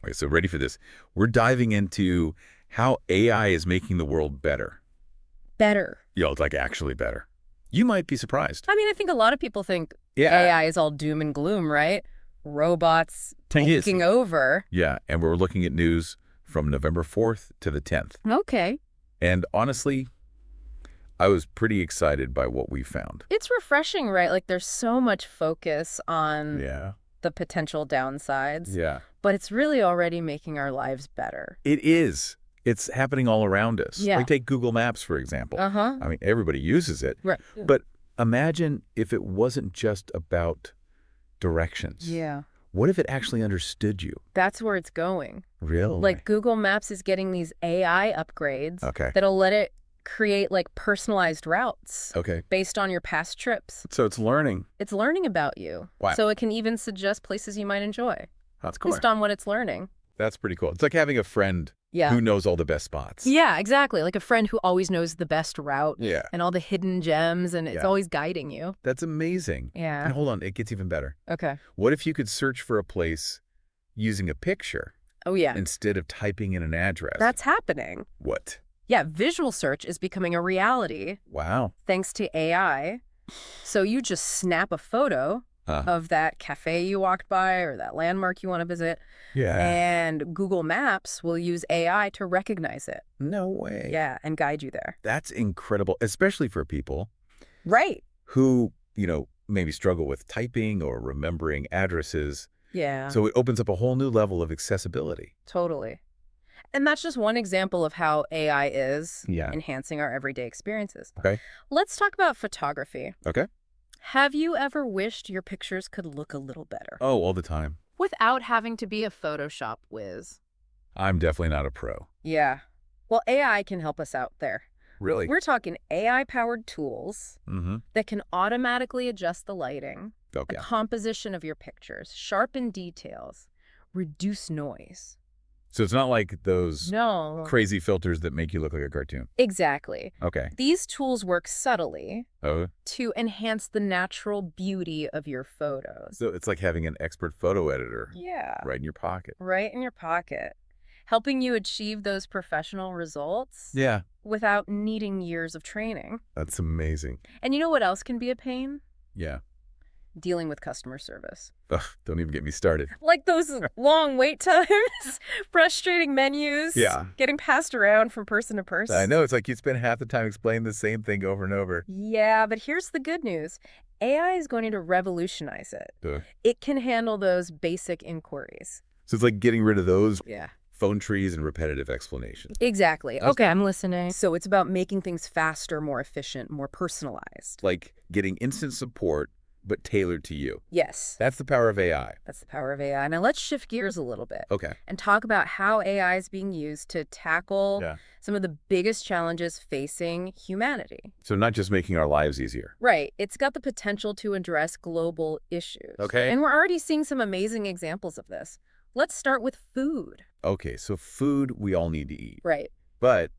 Okay, so ready for this. We're diving into how AI is making the world better. Better. It's like actually better. You might be surprised. I mean, I think a lot of people think Yeah. AI is all doom and gloom, right? Robots It is. taking over. Yeah, and we're looking at news from November 4th to the 10th. Okay. And honestly, I was pretty excited by what we found. It's refreshing, right? Like there's so much focus on Yeah. the potential downsides, Yeah. but it's really already making our lives better. It is. It's happening all around us. Yeah. Like take Google Maps, for example. Uh-huh. I mean, everybody uses it. Right. But imagine if it wasn't just about directions. Yeah. What if it actually understood you? That's where it's going. Really? Like Google Maps is getting these AI upgrades Okay. that'll let it create like personalized routes Okay. based on your past trips. So it's learning. It's learning about you. Wow. So it can even suggest places you might enjoy That's cool. based on what it's learning. That's pretty cool. It's like having a friend Yeah. who knows all the best spots. Yeah, exactly. Like a friend who always knows the best route Yeah. and all the hidden gems, and it's Yeah. always guiding you. That's amazing. Yeah. And hold on, it gets even better. Okay. What if you could search for a place using a picture Oh, yeah. instead of typing in an address? That's happening. What? Yeah, visual search is becoming a reality Wow. thanks to AI. So you just snap a photo of that cafe you walked by or that landmark you want to visit, Yeah. and Google Maps will use AI to recognize it. No way. Yeah, and guide you there. That's incredible, especially for people Right. who, maybe struggle with typing or remembering addresses. Yeah, So it opens up a whole new level of accessibility. totally. And that's just one example of how AI is Yeah. enhancing our everyday experiences. Okay. Let's talk about photography. Okay. Have you ever wished your pictures could look a little better? Oh, all the time. Without having to be a Photoshop whiz. I'm definitely not a pro. Yeah. Well, AI can help us out there. Really? We're talking AI-powered tools Mm-hmm. that can automatically adjust the lighting, Okay. the composition of your pictures, sharpen details, reduce noise. So it's not like those No. crazy filters that make you look like a cartoon. Exactly. Okay. These tools work subtly Oh, to enhance the natural beauty of your photos. so it's like having an expert photo editor Yeah. right in your pocket. Right in your pocket, helping you achieve those professional results Yeah. without needing years of training. That's amazing. And you know what else can be a pain? Yeah. Dealing with customer service. Ugh, don't even get me started. Like those long wait times, frustrating menus, Yeah. getting passed around from person to person. I know. It's like you spend half the time explaining the same thing over and over. Yeah, but here's the good news. AI is going to revolutionize it. Ugh. It can handle those basic inquiries. So it's like getting rid of those Yeah. phone trees and repetitive explanations. Exactly. That's- Okay, I'm listening. So it's about making things faster, more efficient, more personalized. Like getting instant support, but tailored to you. Yes, That's the power of AI. that's the power of AI. Now let's shift gears a little bit Okay. and talk about how AI is being used to tackle Yeah. some of the biggest challenges facing humanity. So not just making our lives easier. Right. It's got the potential to address global issues. Okay. And we're already seeing some amazing examples of this. Let's start with food. Okay, so food we all need to eat. Right. But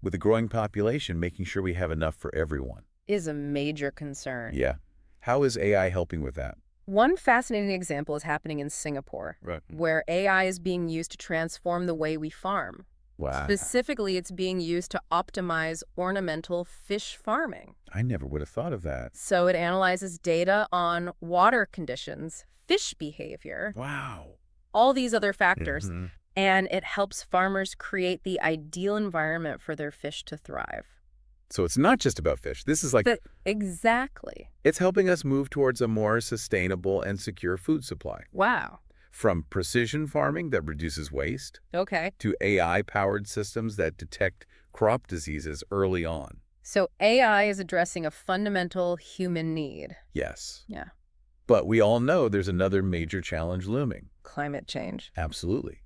with a growing population, making sure we have enough for everyone. Is a major concern. Yeah. How is AI helping with that? One fascinating example is happening in Singapore, Right. where AI is being used to transform the way we farm. Wow. Specifically, it's being used to optimize ornamental fish farming. I never would have thought of that. So it analyzes data on water conditions, fish behavior, Wow. all these other factors, Mhm. and it helps farmers create the ideal environment for their fish to thrive. So it's not just about fish. This is like, Exactly. it's helping us move towards a more sustainable and secure food supply. Wow. From precision farming that reduces waste Okay. to AI-powered systems that detect crop diseases early on. So AI is addressing a fundamental human need. Yes. Yeah. But we all know there's another major challenge looming. Climate change. Absolutely.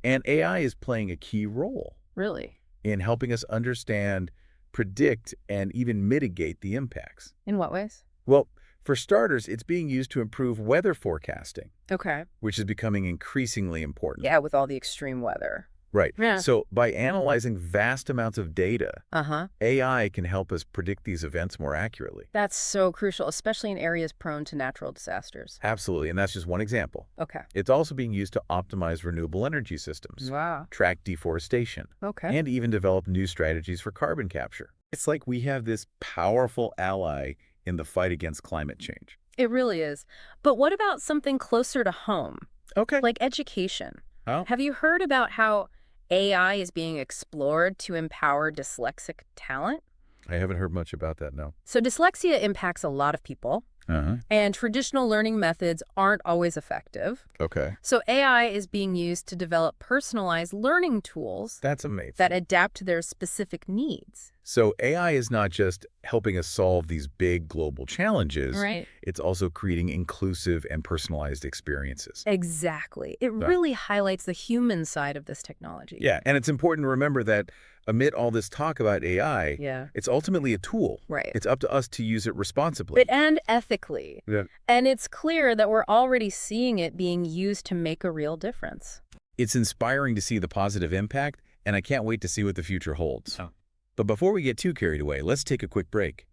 And AI is playing a key role Really? in helping us understand, predict, and even mitigate the impacts. In what ways? Well, for starters, it's being used to improve weather forecasting, Okay. which is becoming increasingly important. Yeah, with all the extreme weather. Right. Yeah. So by analyzing vast amounts of data, Uh-huh. AI can help us predict these events more accurately. That's so crucial, especially in areas prone to natural disasters. Absolutely, and that's just one example. Okay. It's also being used to optimize renewable energy systems, Wow. track deforestation, Okay. and even develop new strategies for carbon capture. It's like we have this powerful ally in the fight against climate change. It really is. But what about something closer to home, Okay. like education? Oh, Have you heard about how AI is being explored to empower dyslexic talent? I haven't heard much about that, no. So dyslexia impacts a lot of people, Uh-huh. and traditional learning methods aren't always effective. Okay. So AI is being used to develop personalized learning tools That's amazing. that adapt to their specific needs. So AI is not just helping us solve these big global challenges, Right. it's also creating inclusive and personalized experiences. Exactly. It Yeah. really highlights the human side of this technology. Yeah, and it's important to remember that amid all this talk about AI, Yeah. it's ultimately a tool. Right. It's up to us to use it responsibly. And ethically. Yeah. And it's clear that we're already seeing it being used to make a real difference. It's inspiring to see the positive impact, and I can't wait to see what the future holds. Oh. But before we get too carried away, let's take a quick break.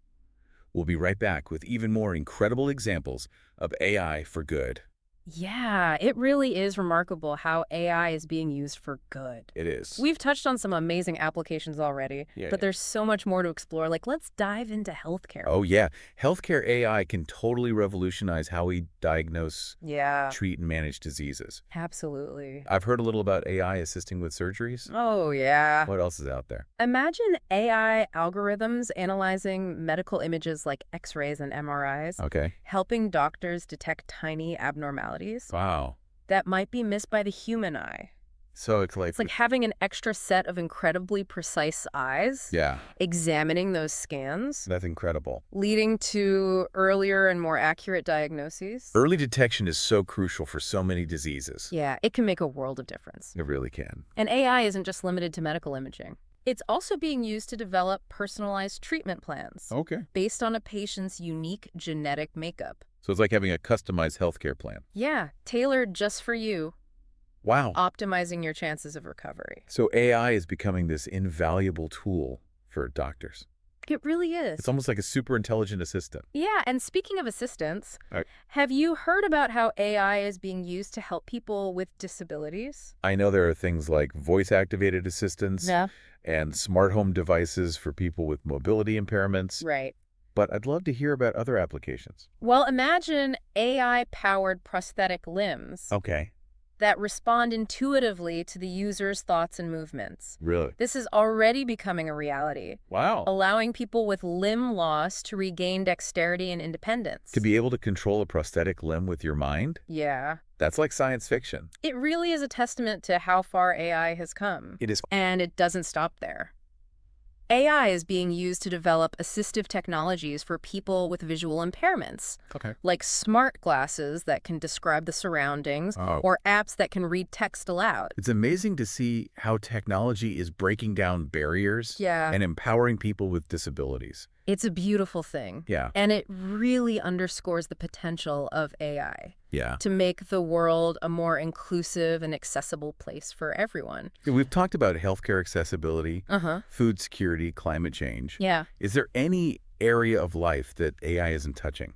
We'll be right back with even more incredible examples of AI for good. Yeah, it really is remarkable how AI is being used for good. It is. We've touched on some amazing applications already, Yeah, but yeah. there's so much more to explore. Like, let's dive into healthcare. Oh, yeah. Healthcare AI can totally revolutionize how we diagnose, Yeah, treat, and manage diseases. absolutely. I've heard a little about AI assisting with surgeries. Oh, yeah. What else is out there? Imagine AI algorithms analyzing medical images like X-rays and MRIs, Okay. helping doctors detect tiny abnormalities Wow. that might be missed by the human eye. So it's like, It's like having an extra set of incredibly precise eyes, yeah, examining those scans, that's incredible. leading to earlier and more accurate diagnoses. Early detection is so crucial for so many diseases. Yeah, it can make a world of difference. It really can. And AI isn't just limited to medical imaging. It's also being used to develop personalized treatment plans Okay. based on a patient's unique genetic makeup. So it's like having a customized healthcare plan. Yeah, tailored just for you, Wow. optimizing your chances of recovery. So AI is becoming this invaluable tool for doctors. It really is. It's almost like a super intelligent assistant. Yeah, and speaking of assistants, Right. have you heard about how AI is being used to help people with disabilities? I know there are things like voice-activated assistants Yeah. and smart home devices for people with mobility impairments, Right. but I'd love to hear about other applications. Well, imagine AI-powered prosthetic limbs Okay. that respond intuitively to the user's thoughts and movements. Really? This is already becoming a reality, Wow. allowing people with limb loss to regain dexterity and independence. To be able to control a prosthetic limb with your mind? Yeah. That's like science fiction. It really is a testament to how far AI has come. It is. And it doesn't stop there. AI is being used to develop assistive technologies for people with visual impairments, Okay. like smart glasses that can describe the surroundings Oh. or apps that can read text aloud. It's amazing to see how technology is breaking down barriers Yeah. and empowering people with disabilities. It's a beautiful thing. Yeah. And it really underscores the potential of AI Yeah. to make the world a more inclusive and accessible place for everyone. We've talked about healthcare accessibility, Uh-huh. food security, climate change. Yeah. Is there any area of life that AI isn't touching?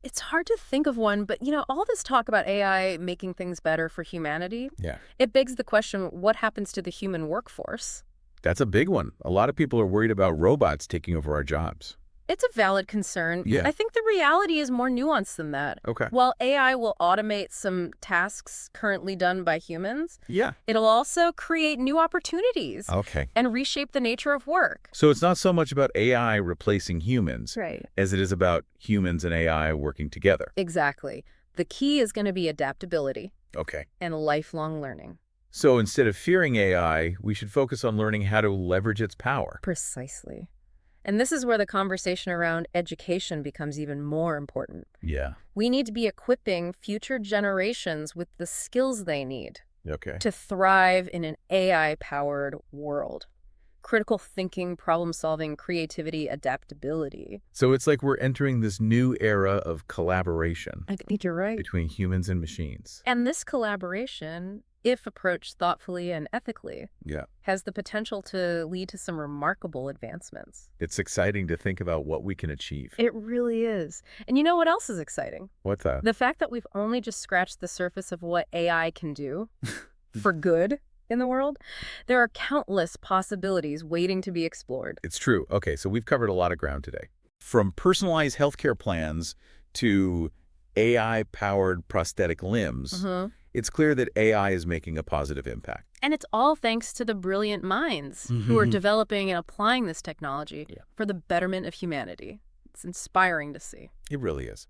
It's hard to think of one, but all this talk about AI making things better for humanity, Yeah. it begs the question, what happens to the human workforce? That's a big one. A lot of people are worried about robots taking over our jobs. It's a valid concern. Yeah. I think the reality is more nuanced than that. Okay. While AI will automate some tasks currently done by humans, Yeah. it'll also create new opportunities Okay. and reshape the nature of work. So it's not so much about AI replacing humans Right. as it is about humans and AI working together. Exactly. The key is going to be adaptability Okay. and lifelong learning. So instead of fearing AI, we should focus on learning how to leverage its power. Precisely. And this is where the conversation around education becomes even more important. Yeah. We need to be equipping future generations with the skills they need Okay. to thrive in an AI-powered world. Critical thinking, problem-solving, creativity, adaptability. So it's like we're entering this new era of collaboration I think you're right. between humans and machines. And this collaboration if approached thoughtfully and ethically, Yeah. has the potential to lead to some remarkable advancements. It's exciting to think about what we can achieve. It really is. And you know what else is exciting? What's that? The fact that we've only just scratched the surface of what AI can do for good in the world. There are countless possibilities waiting to be explored. It's true. Okay, so we've covered a lot of ground today. From personalized healthcare plans to AI-powered prosthetic limbs, it's clear that AI is making a positive impact. And it's all thanks to the brilliant minds who are developing and applying this technology for the betterment of humanity. It's inspiring to see. It really is.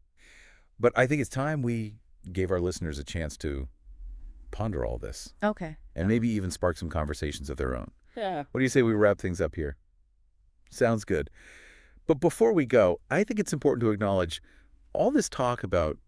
But I think it's time we gave our listeners a chance to ponder all this. Okay. And maybe even spark some conversations of their own. Yeah. What do you say we wrap things up here? Sounds good. But before we go, I think it's important to acknowledge all this talk about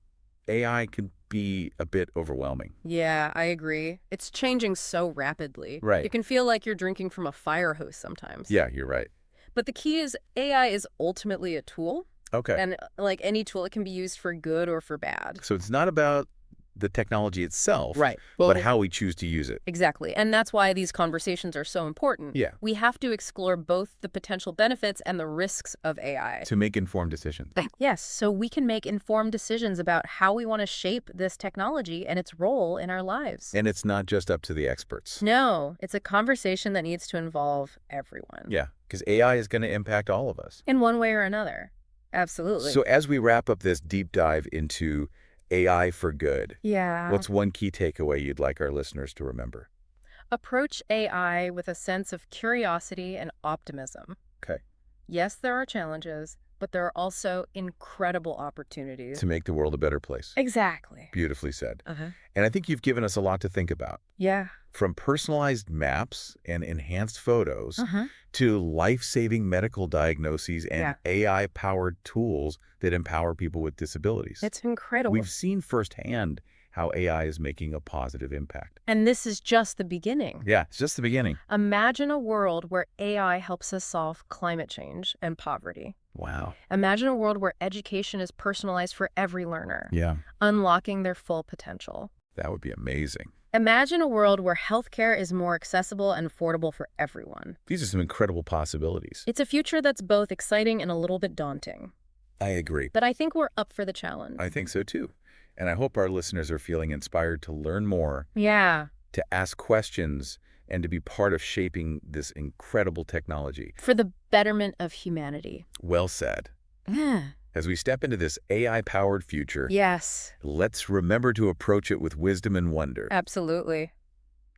AI can be a bit overwhelming. Yeah, I agree. It's changing so rapidly. Right. You can feel like you're drinking from a fire hose sometimes. Yeah, you're right. But the key is AI is ultimately a tool. Okay. And like any tool, it can be used for good or for bad. So it's not about the technology itself, Right. but how we choose to use it. Exactly. And that's why these conversations are so important. Yeah. We have to explore both the potential benefits and the risks of AI. To make informed decisions. Yes, so we can make informed decisions about how we want to shape this technology and its role in our lives. And it's not just up to the experts. No, it's a conversation that needs to involve everyone. Yeah, because AI is going to impact all of us. In one way or another. Absolutely. So as we wrap up this deep dive into AI for good, yeah. what's one key takeaway you'd like our listeners to remember? Approach AI with a sense of curiosity and optimism. Okay. Yes, there are challenges, but there are also incredible opportunities. To make the world a better place. Exactly. Beautifully said. Uh-huh. And I think you've given us a lot to think about. Yeah. From personalized maps and enhanced photos to life-saving medical diagnoses and AI-powered tools that empower people with disabilities. It's incredible. We've seen firsthand how AI is making a positive impact. And this is just the beginning. Yeah, it's just the beginning. Imagine a world where AI helps us solve climate change and poverty. Wow. Imagine a world where education is personalized for every learner, Yeah, unlocking their full potential. that would be amazing. Imagine a world where healthcare is more accessible and affordable for everyone. These are some incredible possibilities. It's a future that's both exciting and a little bit daunting. I agree. But I think we're up for the challenge. I think so too. And I hope our listeners are feeling inspired to learn more, Yeah. to ask questions, and to be part of shaping this incredible technology. For the betterment of humanity. Well said. Yeah. As we step into this AI-powered future, Yes. let's remember to approach it with wisdom and wonder. Absolutely.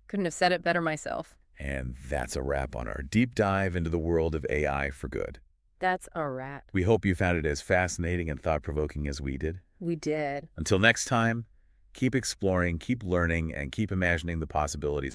Couldn't have said it better myself. And that's a wrap on our deep dive into the world of AI for good. That's a wrap. We hope you found it as fascinating and thought-provoking as we did. We did. Until next time, keep exploring, keep learning, and keep imagining the possibilities.